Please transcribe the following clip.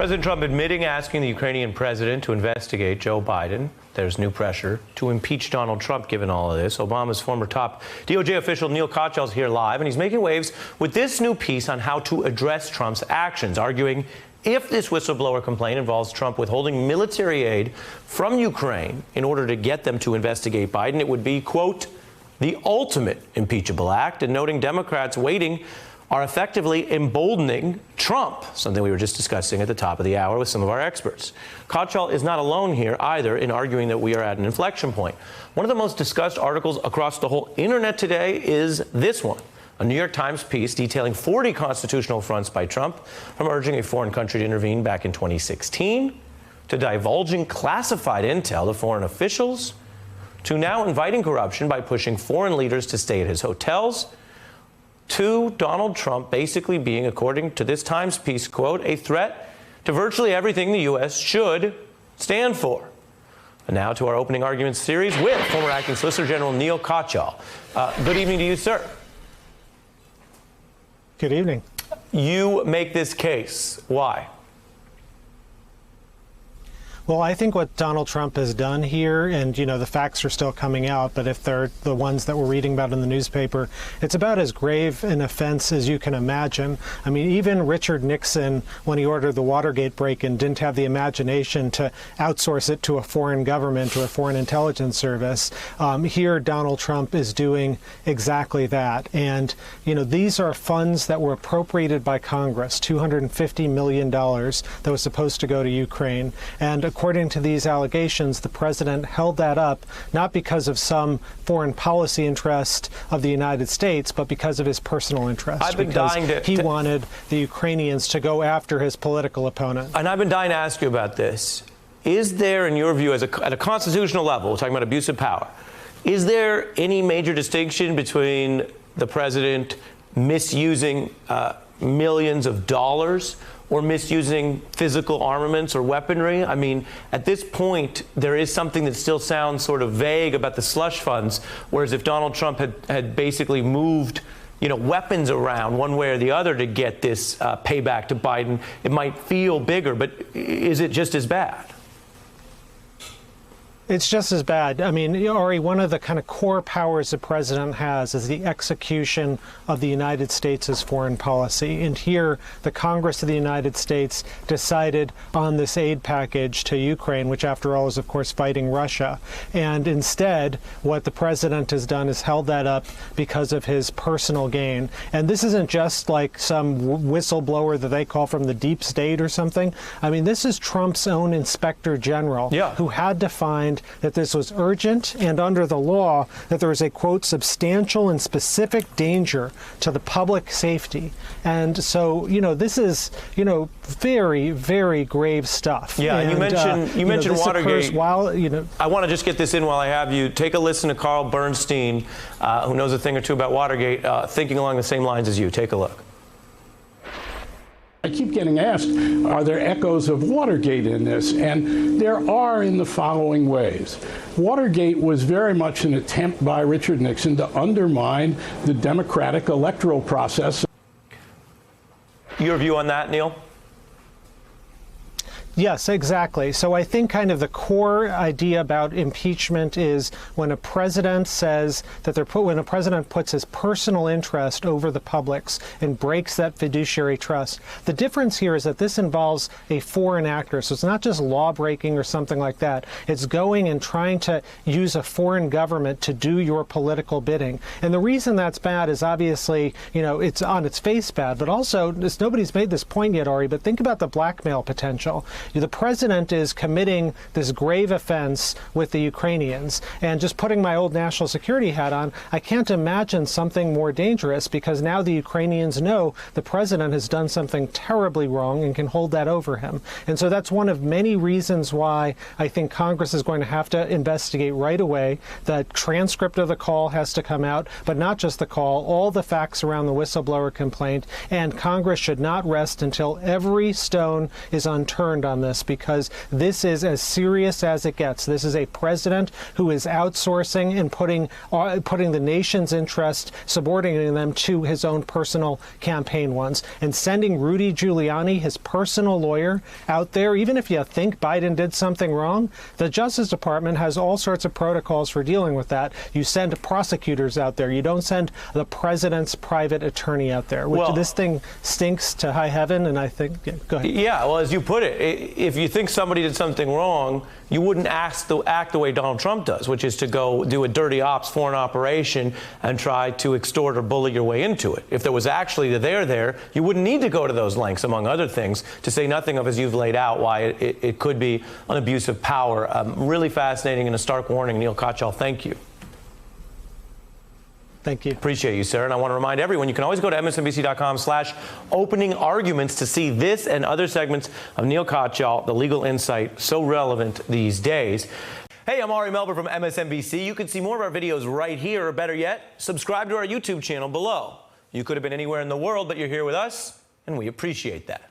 President Trump admitting asking the Ukrainian president to investigate Joe Biden. There's new pressure to impeach Donald Trump given all of this. Obama's former top DOJ official Neal Katyal is here live, and he's making waves with this new piece on how to address Trump's actions, arguing if this whistleblower complaint involves Trump withholding military aid from Ukraine in order to get them to investigate Biden, it would be, quote, the ultimate impeachable act, and noting Democrats waiting are effectively emboldening Trump, something we were just discussing at the top of the hour with some of our experts. Katyal is not alone here either in arguing that we are at an inflection point. One of the most discussed articles across the whole internet today is this one, a New York Times piece detailing 40 constitutional affronts by Trump, from urging a foreign country to intervene back in 2016, to divulging classified intel to foreign officials, to now inviting corruption by pushing foreign leaders to stay at his hotels, to Donald Trump basically being, according to this Times piece, quote, a threat to virtually everything the U.S. should stand for. And now to our opening arguments series with former acting Solicitor General Neal Katyal. Good evening to you, sir. Good evening. You make this case. Why? Well, I think what Donald Trump has done here, and, you know, the facts are still coming out, but if they're the ones that we're reading about in the newspaper, it's about as grave an offense as you can imagine. I mean, even Richard Nixon, when he ordered the Watergate break-in, didn't have the imagination to outsource it to a foreign government or a foreign intelligence service. Here, Donald Trump is doing exactly that. And, you know, these are funds that were appropriated by Congress, $250 million that was supposed to go to Ukraine. And according to these allegations, the president held that up not because of some foreign policy interest of the United States, but because of his personal interest. I've been dying to... He wanted the Ukrainians to go after his political opponent. And I've been dying to ask you about this. Is there, in your view, at a constitutional level, we're talking about abuse of power, is there any major distinction between the president misusing millions of dollars or misusing physical armaments or weaponry? I mean, at this point, there is something that still sounds sort of vague about the slush funds, whereas if Donald Trump had basically moved, you know, weapons around one way or the other to get this payback to Biden, it might feel bigger. But is it just as bad? It's just as bad. I mean, Ari, one of the kind of core powers the president has is the execution of the United States' foreign policy. And here, the Congress of the United States decided on this aid package to Ukraine, which, after all, is, of course, fighting Russia. And instead, what the president has done is held that up because of his personal gain. And this isn't just like some whistleblower that they call from the deep state or something. I mean, this is Trump's own inspector general, who had to find that this was urgent and under the law that there was a, quote, substantial and specific danger to the public safety. And so, you know, this is, you know, very, very grave stuff. Yeah, and you mentioned Watergate. While, you know, I want to just get this in while I have you. Take a listen to Carl Bernstein, who knows a thing or two about Watergate, thinking along the same lines as you. Take a look. I keep getting asked, are there echoes of Watergate in this? And there are, in the following ways. Watergate was very much an attempt by Richard Nixon to undermine the democratic electoral process. Your view on that, Neal? Yes, exactly. So I think kind of the core idea about impeachment is when a president says that when a president puts his personal interest over the public's and breaks that fiduciary trust. The difference here is that this involves a foreign actor. So it's not just law breaking or something like that. It's going and trying to use a foreign government to do your political bidding. And the reason that's bad is obviously, you know, it's on its face bad, but also nobody's made this point yet, Ari, but think about the blackmail potential. The president is committing this grave offense with the Ukrainians. And just putting my old national security hat on, I can't imagine something more dangerous, because now the Ukrainians know the president has done something terribly wrong and can hold that over him. And so that's one of many reasons why I think Congress is going to have to investigate right away. The transcript of the call has to come out, but not just the call, all the facts around the whistleblower complaint. And Congress should not rest until every stone is unturned on on this, because this is as serious as it gets. This is a president who is outsourcing and putting the nation's interest, subordinating them to his own personal campaign ones, and sending Rudy Giuliani, his personal lawyer, out there. Even if you think Biden did something wrong, the Justice Department has all sorts of protocols for dealing with that. You send prosecutors out there. You don't send the president's private attorney out there. This thing stinks to high heaven, and I think, go ahead. Yeah, well, as you put it, if you think somebody did something wrong, you wouldn't act the way Donald Trump does, which is to go do a dirty ops foreign operation and try to extort or bully your way into it. If there was actually there, you wouldn't need to go to those lengths, among other things, to say nothing of, as you've laid out, why it could be an abuse of power. Really fascinating and a stark warning. Neal Katyal, thank you. Thank you. Appreciate you, sir. And I want to remind everyone, you can always go to MSNBC.com/opening arguments to see this and other segments of Neal Katyal, the legal insight so relevant these days. Hey, I'm Ari Melber from MSNBC. You can see more of our videos right here, or better yet, subscribe to our YouTube channel below. You could have been anywhere in the world, but you're here with us, and we appreciate that.